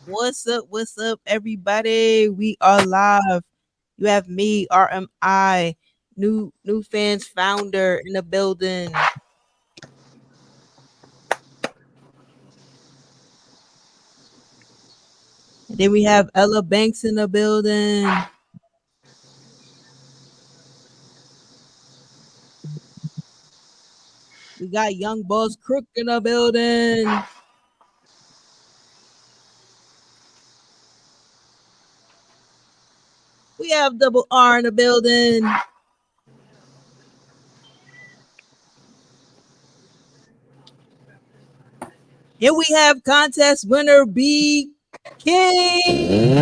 What's up, everybody? We are live. You have me, RMI, new fans founder in the building. And then we have Ella Banks in the building. We got Young Boss Crook in the building. We have Double R in the building. Here we have contest winner B King.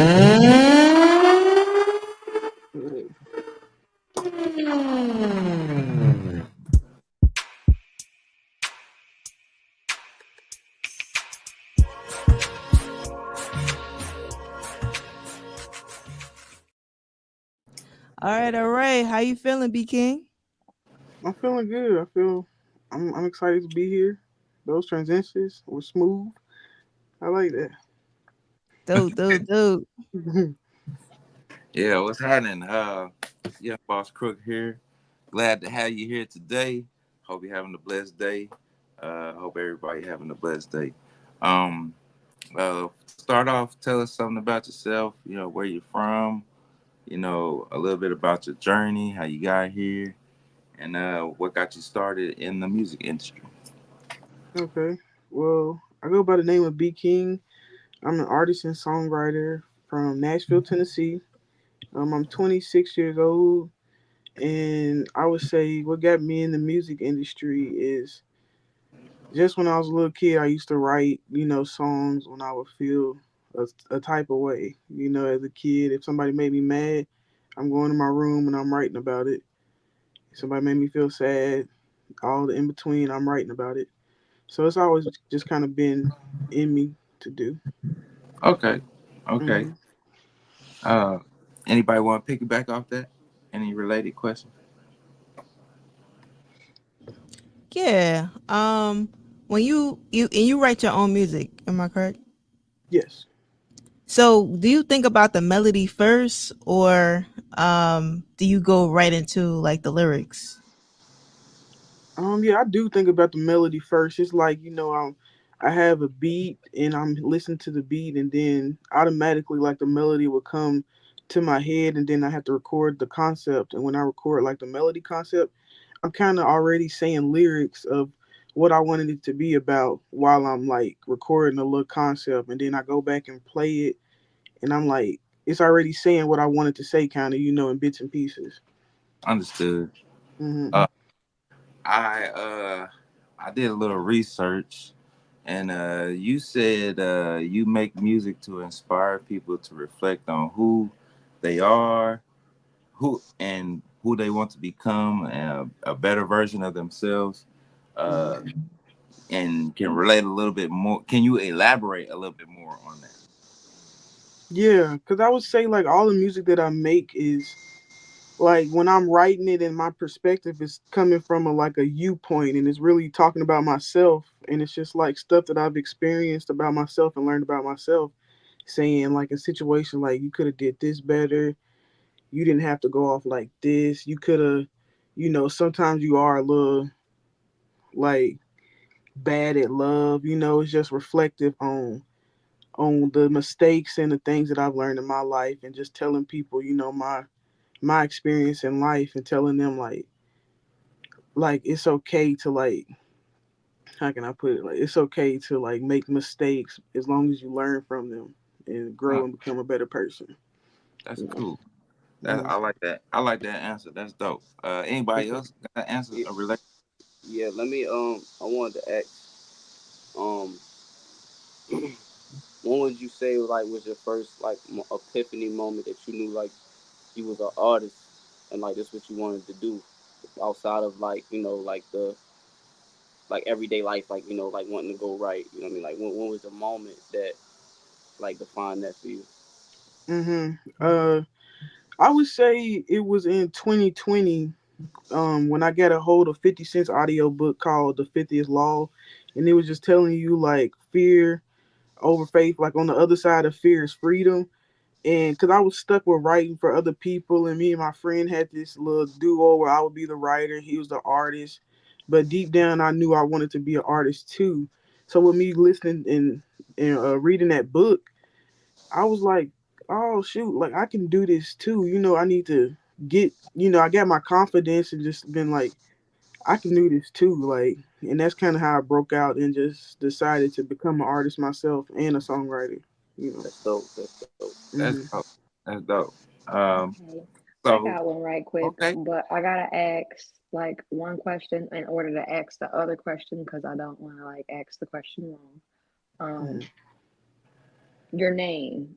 All right. How you feeling, B King? I'm feeling good. I'm excited to be here. Those transitions were smooth. I like that. Dope. Yeah, what's happening? Yeah, Boss Crook here. Glad to have you here today. Hope you're having a blessed day. Hope everybody having a blessed day. Um, Start off, tell us something about yourself. You know where you're from. You know a little bit about your journey, how you got here, and what got you started in the music industry. Okay. Well, I go by the name of B King. I'm an artist and songwriter from Nashville, Tennessee. I'm 26 years old, and I would say what got me in the music industry is just when I was a little kid, I used to write, songs when I would feel a type of way. As a kid, if somebody made me mad, I'm going to my room and I'm writing about it. If somebody made me feel sad, all the in between, I'm writing about it. So it's always just kind of been in me to do. Okay, okay. Hmm. Uh, Anybody want to piggyback off that? Any related questions? Yeah. When you write your own music, am I correct? Yes. So, do you think about the melody first, or do you go right into like the lyrics? Yeah, I do think about the melody first. It's like, I have a beat and I'm listening to the beat and then automatically like the melody will come to my head and then I have to record the concept. And when I record like the melody concept, I'm kind of already saying lyrics of what I wanted it to be about while I'm like recording a little concept and then I go back and play it and I'm like it's already saying what I wanted to say kind of, in bits and pieces. Understood. Mhm. Uh, I I did a little research, and you said you make music to inspire people to reflect on who they are, who they want to become, a better version of themselves, uh, Mhm. and can relate a little bit more. Can you elaborate a little bit more on that? Yeah, cuz I would say like all the music that I make is like when I'm writing it and my perspective is coming from a like a you point and it's really talking about myself and it's just like stuff that I've experienced about myself and learned about myself saying like a situation like you could have did this better, you didn't have to go off like this, you could have, sometimes you are a little like bad at love, it's just reflective on the mistakes and the things that I've learned in my life and just telling people, my experience in life and telling them like it's okay to like how can I put it? Like it's okay to like make mistakes as long as you learn from them and Huh, grow and become a better person. that's You know. cool. That Hmm. I like that. I like that answer. That's dope. Anybody Okay. else got an answer? Yeah, A relate? yeah. Let me. I wanted to ask. Um, when would you say like was your first like epiphany moment that you knew like you was an artist and like that's what you wanted to do outside of like like the like everyday life like like wanting to go right. You know what I mean? Like when was the moment that like defined that for you? Hmm. I would say it was in 2020 when I got a hold of 50 Cent's audio book called The 50th Law. and it was just telling you like fear over faith. Like on the other side of fear is freedom. And because I was stuck with writing for other people, and me and my friend had this little duo where I would be the writer, he was the artist. But deep down, I knew I wanted to be an artist too. So with me listening and reading that book, I was like, oh shoot, like I can do this too. I need to get, I got my confidence and just been like, I can do this too. Like, and that's kind of how I broke out and just decided to become an artist myself and a songwriter. You know. That's dope. That's dope. That's Hmm. dope. That's dope. Um, Okay. I so got one right quick, okay. but I gotta ask like one question in order to ask the other question because I don't want to like ask the question wrong. Hmm. Um, your name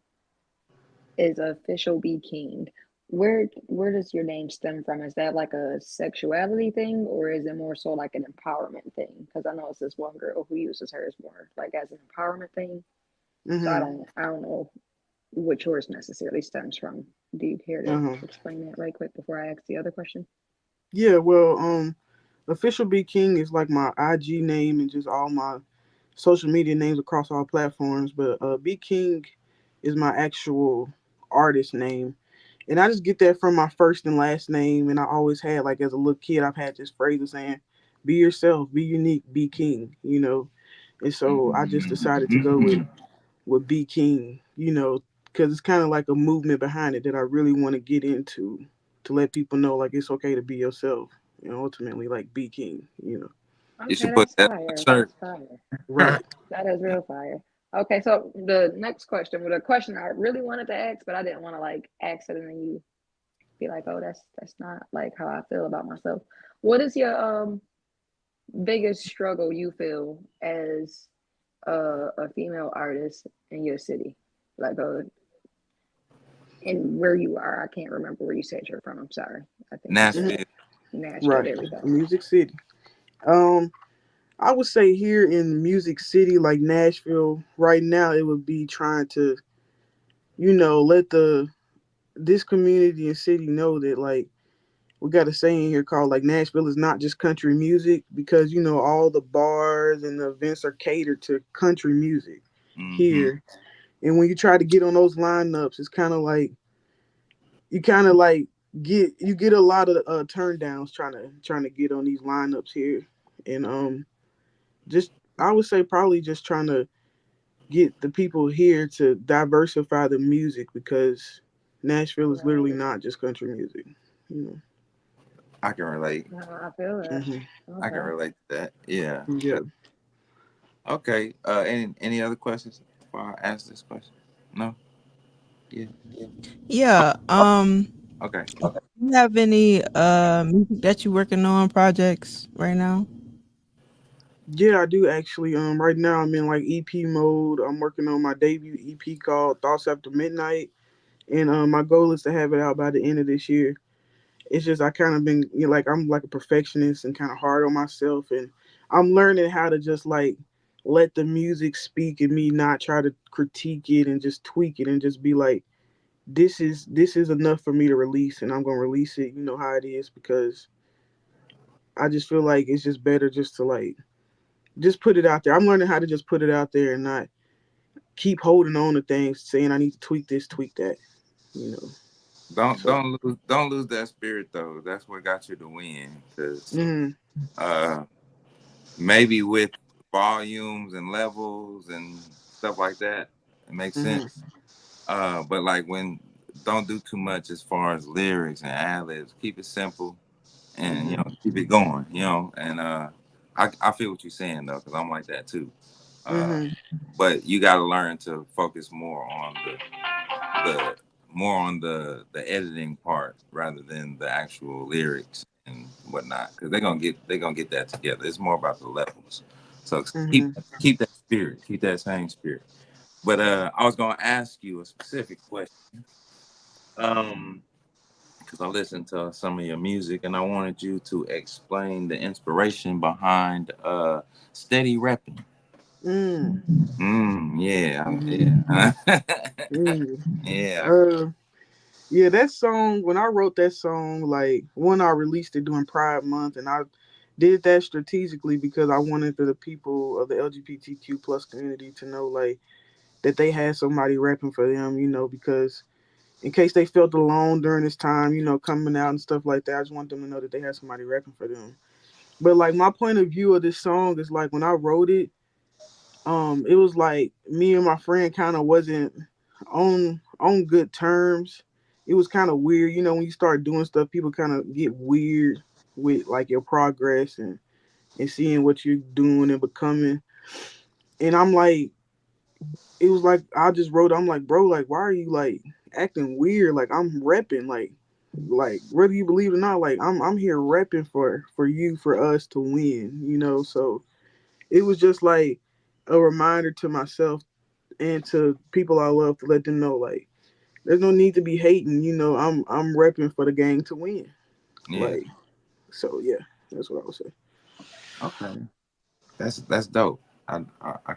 is official B King. Where does your name stem from? Is that like a sexuality thing, or is it more so like an empowerment thing? Because I know it's this one girl who uses hers more like as an empowerment thing. So I Hmm. don't I don't know what yours necessarily stems from. Do you care to Uh-huh. explain that right quick before I ask the other question? Yeah, well, official B King is like my IG name and just all my social media names across all platforms. But B King is my actual artist name, and I just get that from my first and last name. And I always had like as a little kid, I've had this phrase of saying, "Be yourself, be unique, be king." And so I just decided to go with Mhm. B King. Because it's kind of like a movement behind it that I really want to get into to let people know like it's okay to be yourself and ultimately like be king. You Okay, should put that's that on a fire. shirt. That's fire. Right. That is real fire. Okay, so the next question, well, the question I really wanted to ask, but I didn't want to like ask it and then you be like, oh, that's not like how I feel about myself. What is your biggest struggle you feel as a female artist in your city? Like and where you are. I can't remember where you said you're from. I'm sorry. I think you said Mhm. Nashville. Nashville. Right. There we go. Music City. Um, I would say here in Music City, like Nashville, right now, it would be trying to, let this community and city know that like we got a saying here called like Nashville is not just country music because all the bars and the events are catered to country music Mm-hmm. here. And when you try to get on those lineups, it's kind of like you kind of like get a lot of turn downs trying to get on these lineups here. And just I would say probably just trying to get the people here to diversify the music because Nashville is literally Right. not just country music. You I can relate. I feel know. that. I can Okay. relate to that. Yeah. Yeah. Okay. Any other questions before I ask this question? No. Yeah. Yeah. Okay. You have any music that you working on projects right now? Yeah, I do actually. Right now I'm in like EP mode. I'm working on my debut EP called Thoughts After Midnight, and my goal is to have it out by the end of this year. It's just I kind of been like I'm like a perfectionist and kind of hard on myself, and I'm learning how to just like let the music speak and me not try to critique it and just tweak it and just be like this is enough for me to release and I'm gonna release it. You know how it is because I just feel like it's just better just to like just put it out there. I'm learning how to just put it out there and not keep holding on to things, saying I need to tweak this, tweak that. You know. Don't So. don't lose that spirit though. That's what got you to win. Cause Mhm. uh, maybe with volumes and levels and stuff like that, it makes Mhm. sense. But like when don't do too much as far as lyrics and ad libs. Keep it simple and Mhm. keep it going. And I feel what you're saying though, because I'm like that too. Uh, Mhm. but you got to learn to focus the more on the editing part rather than the actual lyrics and whatnot, because they're gonna get that together. It's more about the levels. So keep Mhm. keep that spirit, keep that same spirit. But I was gonna ask you a specific question. Because I listened to some of your music and I wanted you to explain the inspiration behind steady repping. Mm. Yeah, Mhm. yeah. Mm. Yeah. Uh. Yeah, that song. When I wrote that song, like when I released it during Pride Month, and I did that strategically because I wanted the people of the LGBTQ plus community to know like that they had somebody rapping for them, because in case they felt alone during this time, coming out and stuff like that, I just want them to know that they had somebody rapping for them. But like my point of view of this song is like when I wrote it, it was like me and my friend kind of wasn't on good terms. It was kind of weird, when you start doing stuff, people kind of get weird with like your progress and seeing what you're doing and becoming. And I'm like, it was like I just wrote, I'm like, bro, like why are you like acting weird? Like I'm repping, like whether you believe it or not, like I'm here repping for you, for us to win. So it was just like a reminder to myself and to people I love to let them know like there's no need to be hating. I'm repping for the gang to win. Yeah. Like so, yeah, that's what I would say. Okay. That's dope. I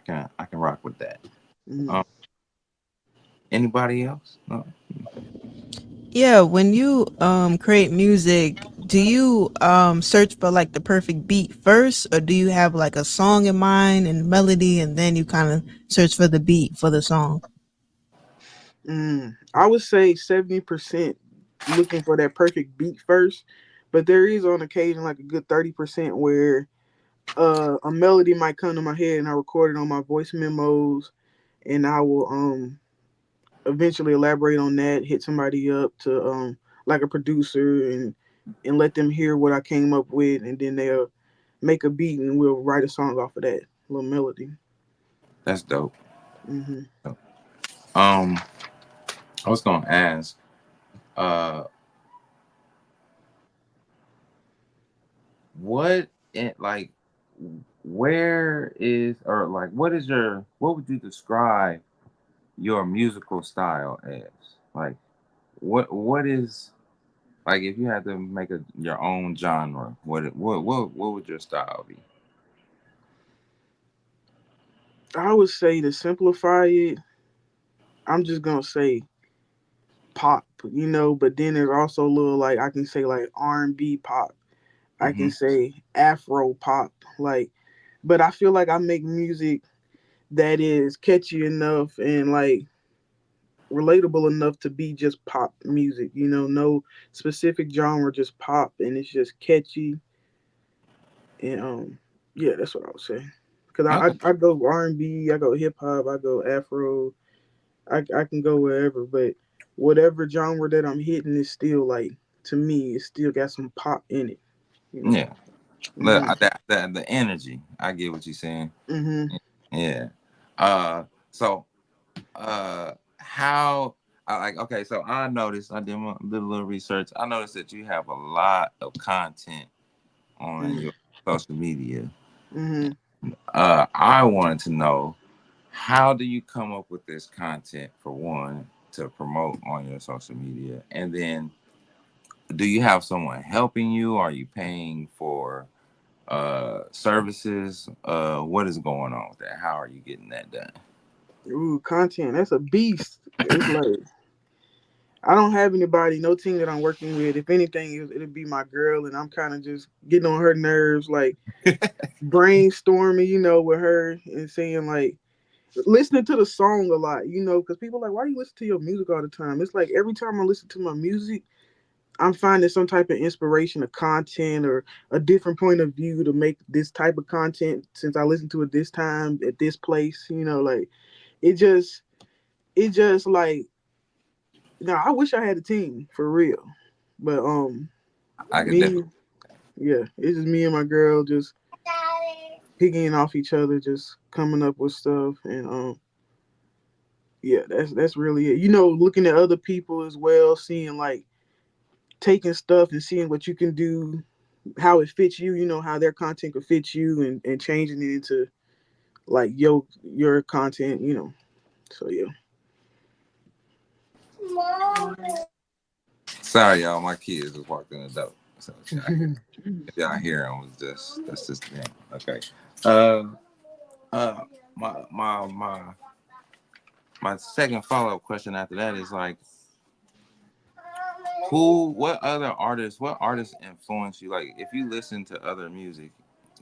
can rock with that. Hmm. Um, anybody else? No. Yeah, when you create music, do you search for like the perfect beat first, or do you have like a song in mind and melody, and then you kind of search for the beat for the song? I would say 70% looking for that perfect beat first, but there is on occasion like a good 30% where a melody might come to my head and I record it on my voice memos, and I will eventually elaborate on that, hit somebody up to like a producer and let them hear what I came up with, and then they'll make a beat and we'll write a song off of that little melody. That's dope. Hmm. Um, I was gonna ask, uh, what like, where is or like, what would you describe your musical style as? Like, what is like if you had to make your own genre, what would your style be? I would say to simplify it, I'm just gonna say pop, but then there's also a little like I can say like R&B pop. I Hmm. can say Afro pop, like, but I feel like I make music that is catchy enough and like relatable enough to be just pop music. No specific genre, just pop, and it's just catchy. And yeah, that's what I would say. Cause I Okay. I, I go R&B, I go hip hop, I go Afro, I can go wherever, but whatever genre that I'm hitting is still like to me, it still got some pop in it. You know. Yeah. Look, Mhm. the energy. I get what you're saying. Mhm. Yeah. So how I like okay, so I noticed did a little research. I noticed that you have a lot of content on Mhm. your social media. Mhm. I wanted to know, how do you come up with this content for one to promote on your social media? And then do you have someone helping you? Are you paying for services? What is going on with that? How are you getting that done? Ooh, content. That's a beast. It's like I don't have anybody, no team that I'm working with. If anything, it'll be my girl, and I'm kind of just getting on her nerves, like brainstorming, with her and saying like listening to the song a lot, because people are like, why do you listen to your music all the time? It's like every time I listen to my music, I'm finding some type of inspiration of content or a different point of view to make this type of content since I listened to it this time at this place, like it just like now I wish I had a team for real. But I could me, definitely. yeah, it's just me and my girl just picking off each other, just coming up with stuff, and yeah, that's really it. Looking at other people as well, seeing like taking stuff and seeing what you can do, how it fits you. How their content could fit you, and changing it into like your content. So yeah. Sorry, y'all. My kids just walked in the door, so if y'all hear them, was just that's just them. Okay. Uh, uh, my second follow up question after that is like, what other artists, what artists influence you? Like, if you listen to other music,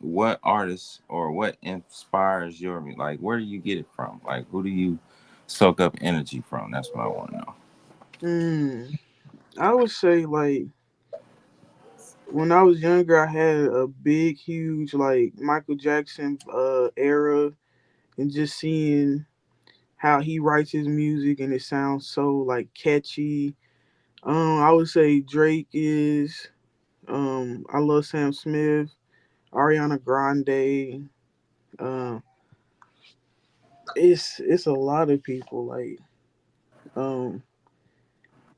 what artists or what inspires your music? Like, where do you get it from? Like, who do you soak up energy from? That's what I want to know. Mm, I would say like when I was younger, I had a big, huge like Michael Jackson era, and just seeing how he writes his music and it sounds so like catchy. I would say Drake is. I love Sam Smith, Ariana Grande. Uh, it's a lot of people. Like um,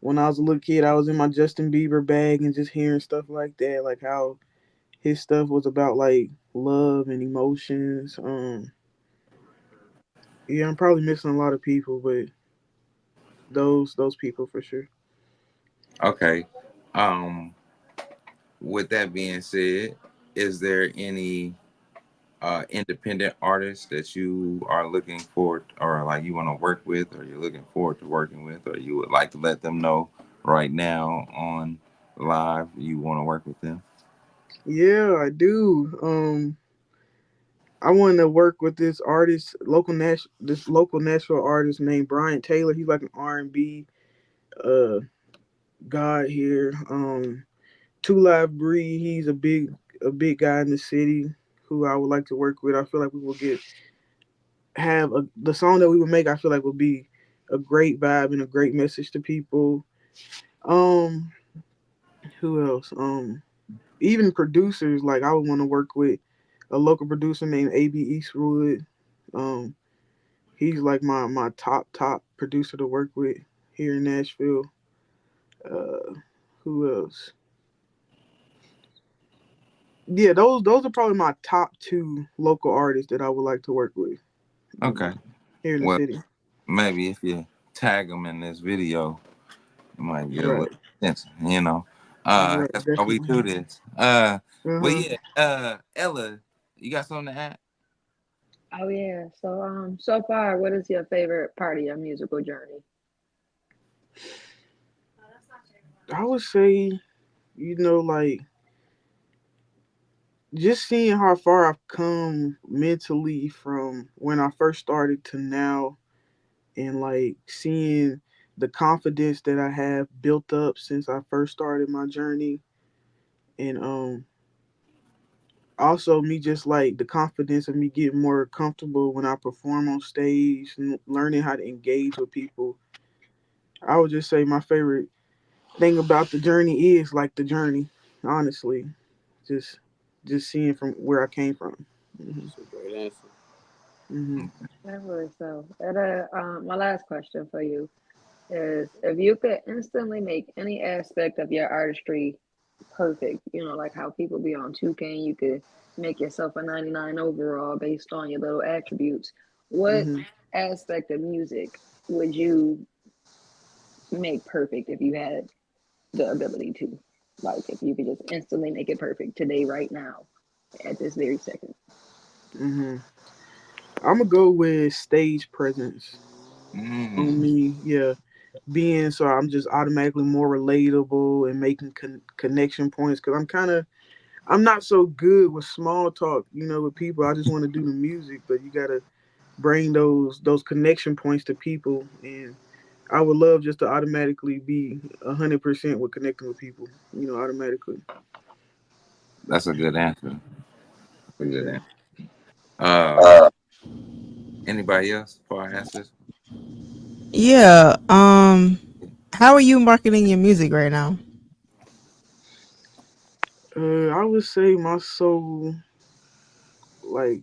when I was a little kid, I was in my Justin Bieber bag and just hearing stuff like that, like how his stuff was about like love and emotions. Yeah, I'm probably missing a lot of people, but those people for sure. Okay. Um, with that being said, is there any independent artists that you are looking forward or like you want to work with or you're looking forward to working with or you would like to let them know right now on live you want to work with them? Yeah, I do. I wanted to work with this artist, this local Nashville artist named Brian Taylor. He's like an R&B uh god here. Two Live Bree, he's a big guy in the city who I would like to work with. I feel like we will have the song that we would make. I feel like will be a great vibe and a great message to people. Um, who else? Even producers like I would want to work with a local producer named AB Eastwood. Um, he's like my top producer to work with here in Nashville. Uh, who else? Yeah, those are probably my top two local artists that I would like to work with. Okay. Here in the Well, city. maybe if you tag them in this video you might get a little Right. attention, you know. Right. That's why we Definitely. do this. Uh But huh. yeah, Ella, you got something to add? Oh yeah. So so far, what is your favorite part of your musical journey? I would say, like just seeing how far I've come mentally from when I first started to now, and like seeing the confidence that I have built up since I first started my journey, and also me just like the confidence of me getting more comfortable when I perform on stage and learning how to engage with people. I would just say my favorite thing about the journey is like the journey, honestly. Just just seeing from where I came from. Hmm. That's a great answer. Hmm. Definitely so. And my last question for you is if you could instantly make any aspect of your artistry perfect, like how people be on 2K and you could make yourself a 99 overall based on your little attributes, what Hmm. aspect of music would you make perfect if you had the ability to? Like if you could just instantly make it perfect today, right now, at this very second. Hmm. I'm gonna go with stage presence on Mm, me. Yeah, being so I'm just automatically more relatable and making connection points because I'm not so good with small talk. With people, I just want to do the music, but you gotta bring those connection points to people, and I would love just to automatically be 100% with connecting with people. Automatically. that's a good answer. That's a good Yeah. answer. Anybody else before I ask this? Yeah. How are you marketing your music right now? I would say my sole like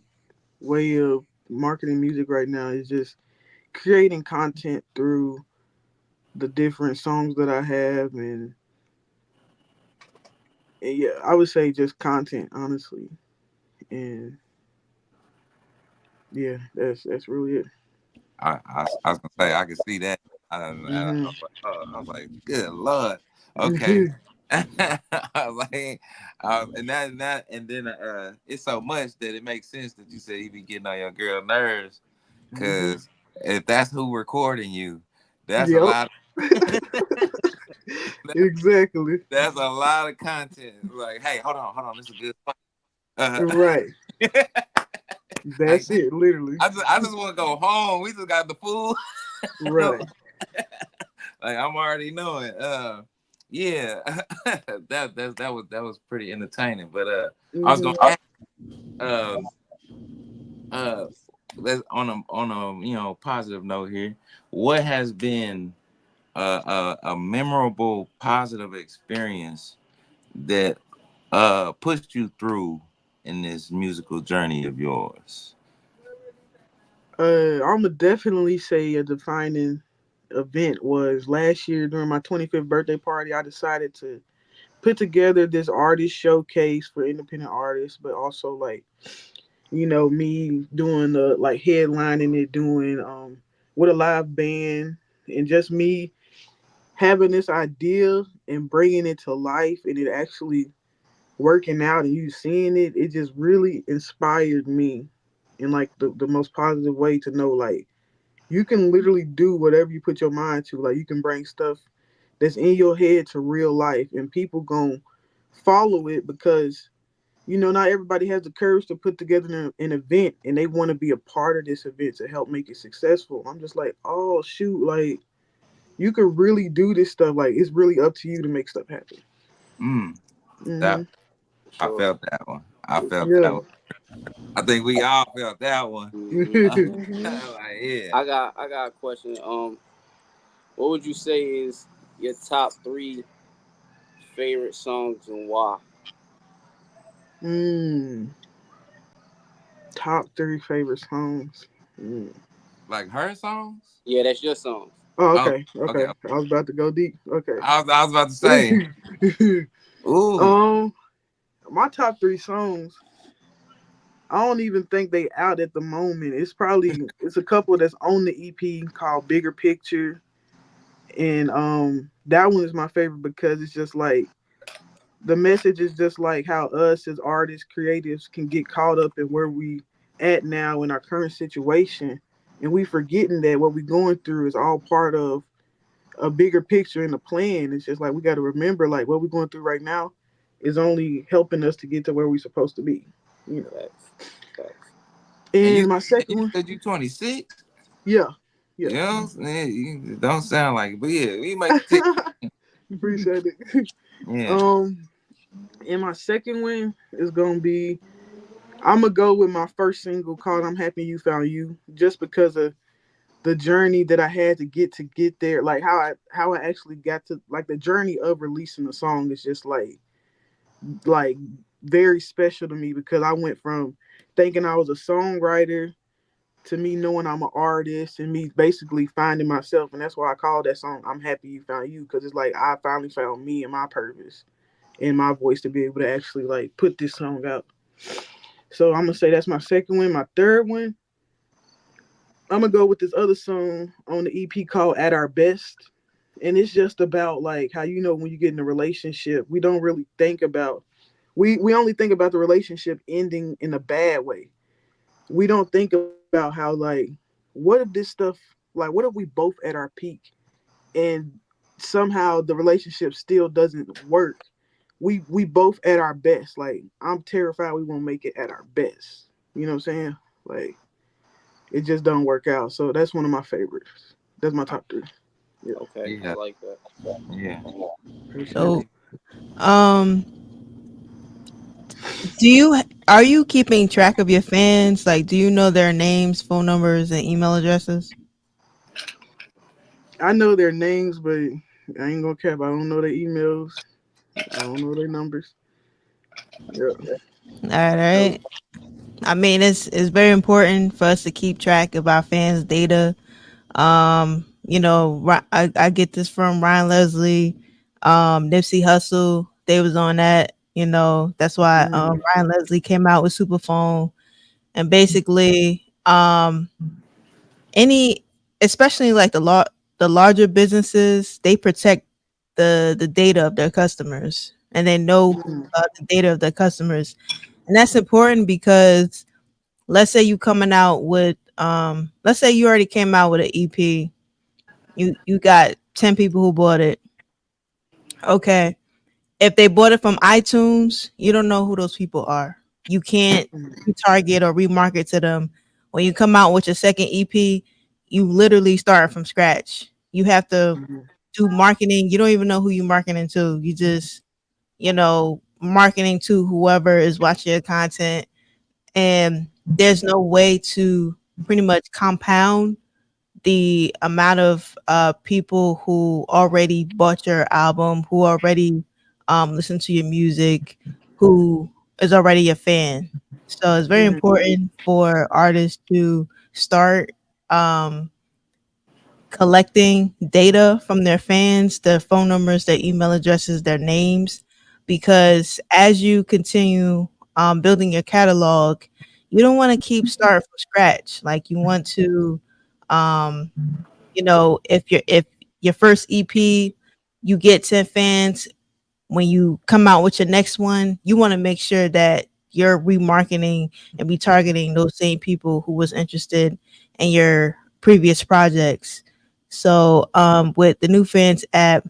way of marketing music right now is just creating content through the different songs that I have, and yeah, I would say just content, honestly, and yeah, that's really it. I was gonna say I can see that. Hmm. I was like, good lord. Okay. I was like, and then it's so much that it makes sense that you said you be getting on your girl nerves, Hmm. cause if that's who recording you, that's a Yep. lot. Exactly. That's a lot of content. Like, hey, hold on, this is a good spot. Uh, Right. like, That's it, literally. I just want to go home. We just got the food. Right. Like I'm already knowing. Yeah, that was pretty entertaining. But I was gonna Hmm. ask, uh, uh, let's on a positive note here. What has been a memorable positive experience that pushed you through in this musical journey of yours? I'ma definitely say a defining event was last year during my 25th birthday party. I decided to put together this artist showcase for independent artists, but also like me doing the like headlining it, doing with a live band, and just me having this idea and bringing it to life, and it actually working out, and you seeing it. It just really inspired me in like the most positive way to know like you can literally do whatever you put your mind to. Like you can bring stuff that's in your head to real life, and people gon' follow it because not everybody has the courage to put together an event, and they want to be a part of this event to help make it successful. I'm just like, oh shoot, like you can really do this stuff. Like it's really up to you to make stuff happen. Mm, that Hmm. I So, felt that one. I felt that Yeah. one. I think we all felt that one. hmm Mm-hmm. Like, yeah. I got a question. What would you say is your top three favorite songs and why? mm, Top three favorite songs. Mm. Like her songs. Yeah, that's your songs. Oh, Oh, okay, okay. okay. I was about to go deep. Okay. I was about to say, ooh, um, my top three songs. I don't even think they out at the moment. It's a couple that's on the EP called Bigger Picture, and that one is my favorite because it's just like the message is just like how us as artists, creatives can get caught up in where we at now in our current situation, and we forgetting that what we going through is all part of a bigger picture and a plan. It's just like we got to remember like what we're going through right now is only helping us to get to where we're supposed to be. You know. Facts. Facts. and you And my and second you one, said you 26. yeah, You yeah. know, you don't sound like it, but yeah, we might take. Appreciate it. Yeah, um, and my second one is gonna be I'm gonna go with my first single called "I'm Happy You Found You," just because of the journey that I had to get there. Like how I actually got to like the journey of releasing the song is just like very special to me because I went from thinking I was a songwriter to me knowing I'm an artist and me basically finding myself, and that's why I call that song "I'm Happy You Found You" because it's like I finally found me and my purpose and my voice to be able to actually like put this song out. So I'm gonna say that's my second one. My third one, I'm gonna go with this other song on the EP called "At Our Best," and it's just about like how when you get in a relationship, we don't really think about we only think about the relationship ending in a bad way. We don't think about how like what if this stuff like what if we both at our peak and somehow the relationship still doesn't work. We both at our best. Like I'm terrified we won't make it at our best. You know what I'm saying? Like it just don't work out. So that's one of my favorites. That's my top three. Yeah, Okay, I yeah, like that. yeah. appreciate So, it. um, do you are you keeping track of your fans? Like, do you know their names, phone numbers, and email addresses? I know their names, but I ain't gonna cap. I don't know their emails. I don't know their numbers. Yeah. All right, all right. I mean, it's very important for us to keep track of our fans' data. I get this from Ryan Leslie, Nipsey Hussle. They was on that. That's why Mm, Ryan Leslie came out with Superphone, and basically, any, especially like the larger businesses, they protect the data of their customers, and they know mm, the data of their customers, and that's important because let's say you coming out with let's say you already came out with an EP. You got 10 people who bought it. Okay. If they bought it from iTunes, you don't know who those people are. You can't Mhm. retarget or remarket to them. When you come out with your second EP, you literally start from scratch. You have to Mhm. do marketing. You don't even know who you're marketing to. You just, marketing to whoever is watching your content. And there's no way to pretty much compound the amount of people who already bought your album, who already listen to your music, who is already a fan. So it's very Mhm. important for artists to start um, collecting data from their fans, their phone numbers, their email addresses, their names, because as you continue building your catalog, you don't want to keep starting from scratch. Like you want to um, if your first EP you get 10 fans, when you come out with your next one, you want to make sure that you're remarketing and be targeting those same people who was interested in your previous projects. So with the New Fans app,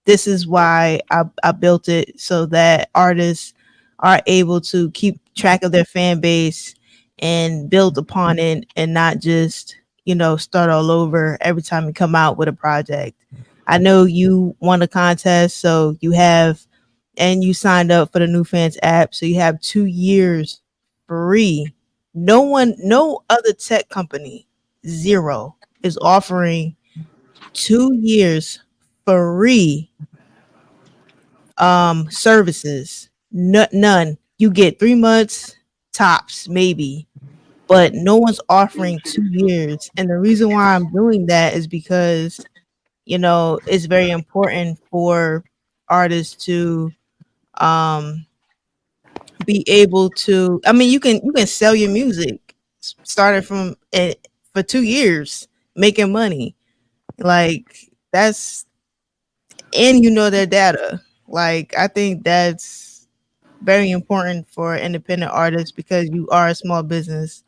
this is why I built it so that artists are able to keep track of their fan base and build upon it and not just, start all over every time you come out with a project. I know you won a contest, so you signed up for the New Fans app, so you have 2 years free. No other tech company, zero, is offering 2 years free services. None. You get 3 months tops, maybe, but no one's offering 2 years. And the reason why I'm doing that is because it's very important for artists to um be able to. I mean, you can sell your music starting from it for 2 years, making money. Like that's and their data. Like I think that's very important for independent artists because you are a small business.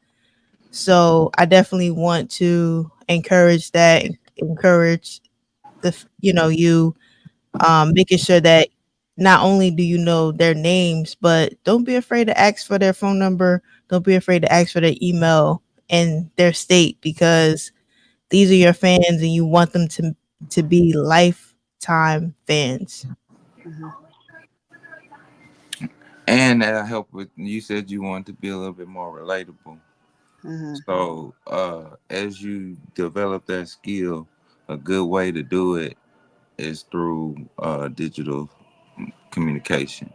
So I definitely want to encourage that. Encourage you making sure that not only do you know their names, but don't be afraid to ask for their phone number. Don't be afraid to ask for their email and their state because these are your fans and you want them to be lifetime fans. Mhm. And that'll help with. You said you wanted to be a little bit more relatable. Mhm. So, as you develop that skill, a good way to do it is through digital communication.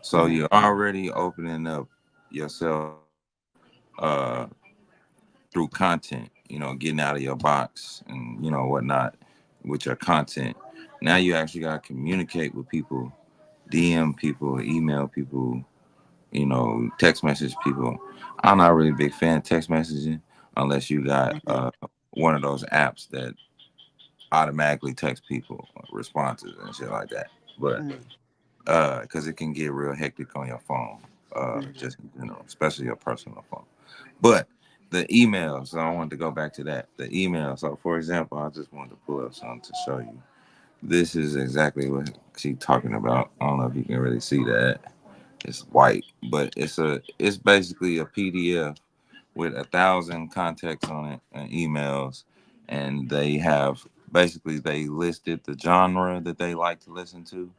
So Mhm. you're already opening up yourself uh, through content. Getting out of your box and whatnot with your content. Now you actually got to communicate with people, DM people, email people, text message people. I'm not really a big fan of text messaging unless you got Mhm. one of those apps that automatically text people responses and shit like that. But Mhm. because it can get real hectic on your phone, Mhm. just in general, especially your personal phone. But the emails, so I wanted to go back to that. The email. So for example, I just wanted to pull up something to show you. This is exactly what she's talking about. I don't know if you can really see that. It's white, but it's basically a PDF with 1,000 contacts on it and emails, and they have basically they listed the genre that they like to listen to,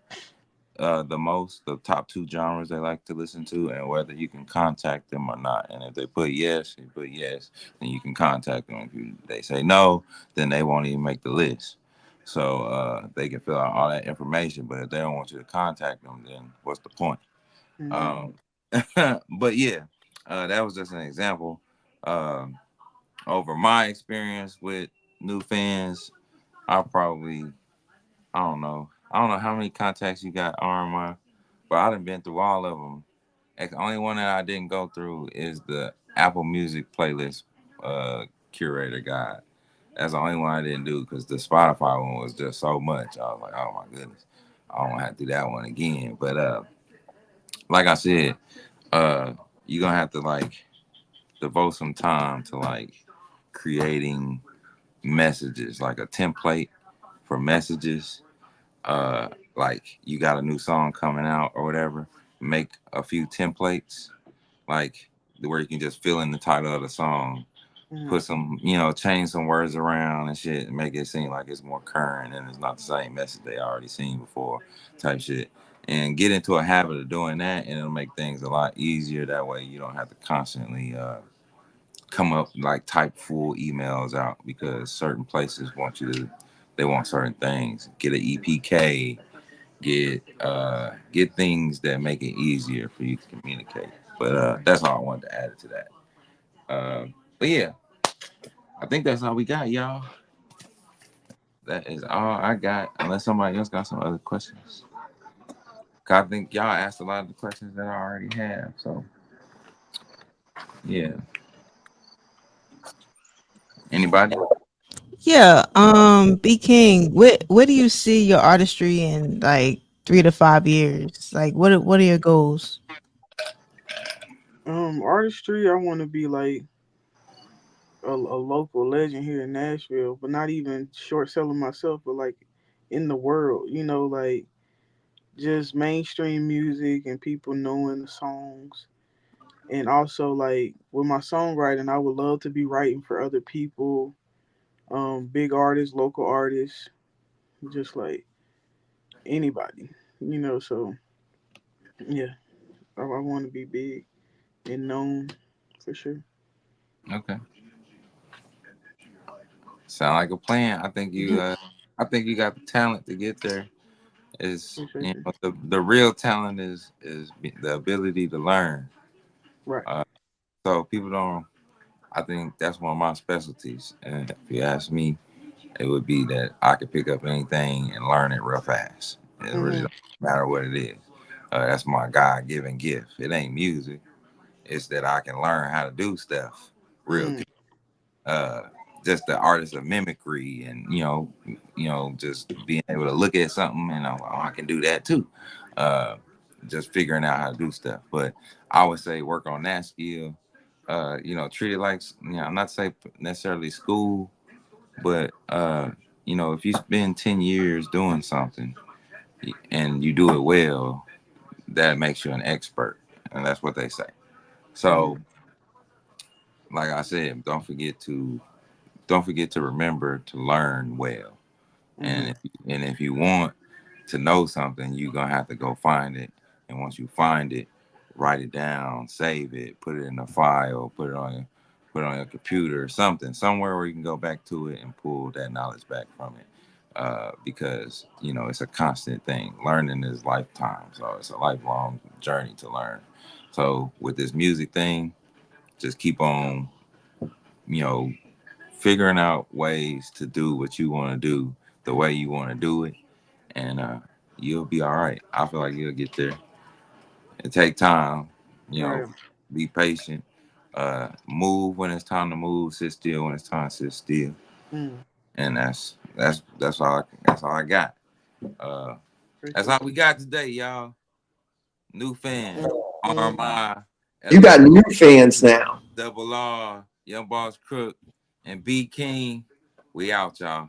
the most, the top two genres they like to listen to, and whether you can contact them or not. And if they put yes, you put yes, then you can contact them. If they say no, then they won't even make the list. So they can fill out all that information, but if they don't want you to contact them, then what's the point? Mhm. Um, but yeah, that was just an example. Um, Over my experience with new fans, I probably I don't know how many contacts you got, RMI, but I done been through all of them. The only one that I didn't go through is the Apple Music playlist uh, curator guide. That's the only one I didn't do because the Spotify one was just so much. I was like, oh my goodness, I don't want to have to do that one again. But like I said, uh, you're gonna have to like devote some time to like creating messages, like a template for messages. like you got a new song coming out or whatever, make a few templates like where you can just fill in the title of the song, Mm-hmm. put some, change some words around and shit, and make it seem like it's more current and it's not the same message they already seen before, type shit. And get into a habit of doing that, and it'll make things a lot easier. That way, you don't have to constantly come up like type full emails out because certain places want you to. They want certain things. Get an EPK. Get things that make it easier for you to communicate. But that's all I wanted to add to that. But yeah, I think that's all we got, y'all. That is all I got. Unless somebody else got some other questions. 'Cause I think y'all asked a lot of the questions that I already have. So yeah. Anybody? Yeah, B King, where do you see your artistry in like 3 to 5 years? Like what are your goals? Artistry, I want to be like a local legend here in Nashville, but not even short selling myself, but like in the world, like just mainstream music and people knowing the songs. And also like with my songwriting, I would love to be writing for other people, big artists, local artists, just like anybody, so yeah, I want to be big and known for sure. Okay. Sound like a plan. I think you got the talent to get there. Is Appreciate you. the real talent is the ability to learn. Right. Uh, so people don't. I think that's one of my specialties. And if you ask me, it would be that I could pick up anything and learn it real fast. It really Hmm. don't matter what it is. That's my God given gift. It ain't music. It's that I can learn how to do stuff real Mm. good. Uh, just the artist of mimicry, and just being able to look at something and I'm like, oh, I can do that too. Uh, just figuring out how to do stuff. But I would say work on that skill. Treat it like, I'm not say necessarily school, but if you spend 10 years doing something and you do it well, that makes you an expert, and that's what they say. So Mm. like I said, don't forget to remember to learn well. Hmm. And if you want to know something, you're gonna have to go find it. And once you find it, write it down, save it, put it in a file, put it on your computer or something, somewhere where you can go back to it and pull that knowledge back from it. Because it's a constant thing. Learning is lifetime, so it's a lifelong journey to learn. So with this music thing, just keep on, you know, figuring out ways to do what you want to do the way you want to do it, and you'll be all right. I feel like you'll get there. It take time, you know. Right. Be patient. Move when it's time to move. Sit still when it's time to sit still. Mm. And that's all I got. Uh, that's all Appreciate we you. got today, y'all. New fans, Mm. RMI, You got LL, new fans now. Double R, Young Boss Crook, and B King. We out, y'all.